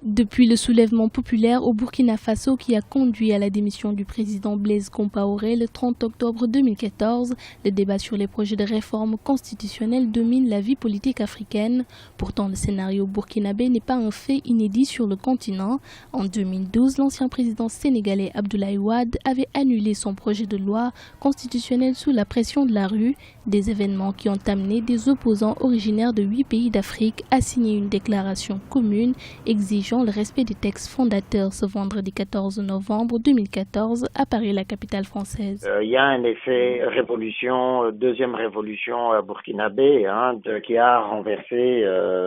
Depuis le soulèvement populaire au Burkina Faso qui a conduit à la démission du président Blaise Compaoré le 30 octobre 2014, le débat sur les projets de réforme constitutionnelle domine la vie politique africaine. Pourtant, le scénario burkinabé n'est pas un fait inédit sur le continent. En 2012, l'ancien président sénégalais Abdoulaye Wade avait annulé son projet de loi constitutionnelle sous la pression de la rue, des événements qui ont amené des opposants originaires de 8 pays d'Afrique à signer une déclaration commune exigeant le respect des textes fondateurs ce vendredi 14 novembre 2014 à Paris, la capitale française. Il y a un effet révolution, deuxième révolution burkinabé, qui a renversé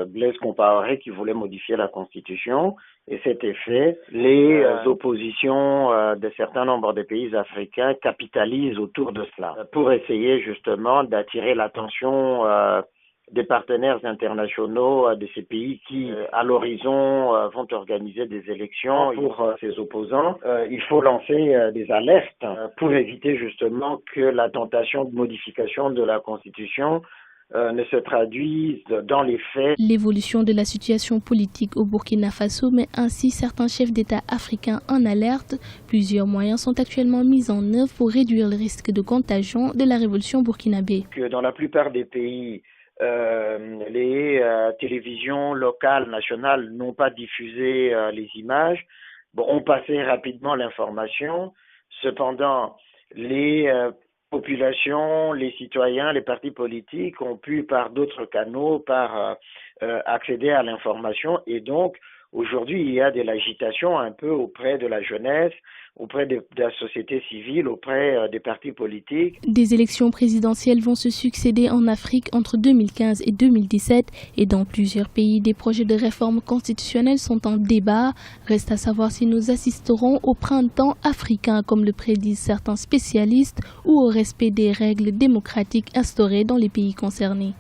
Blaise Compaoré qui voulait modifier la constitution. Et cet effet, les oppositions de certains nombres de pays africains capitalisent autour de cela pour essayer justement d'attirer l'attention des partenaires internationaux de ces pays qui, à l'horizon, vont organiser des élections pour ces opposants. Il faut lancer des alertes pour éviter justement que la tentation de modification de la Constitution ne se traduise dans les faits. L'évolution de la situation politique au Burkina Faso met ainsi certains chefs d'État africains en alerte. Plusieurs moyens sont actuellement mis en œuvre pour réduire le risque de contagion de la révolution burkinabé. Dans la plupart des pays, les télévisions locales, nationales n'ont pas diffusé les images, ont passé rapidement l'information. Cependant, les populations, les citoyens, les partis politiques ont pu par d'autres canaux, accéder à l'information et donc aujourd'hui il y a de l'agitation un peu auprès de la jeunesse, auprès de la société civile, auprès des partis politiques. Des élections présidentielles vont se succéder en Afrique entre 2015 et 2017 et dans plusieurs pays, des projets de réforme constitutionnelle sont en débat. Reste à savoir si nous assisterons au printemps africain comme le prédisent certains spécialistes ou au respect des règles démocratiques instaurées dans les pays concernés.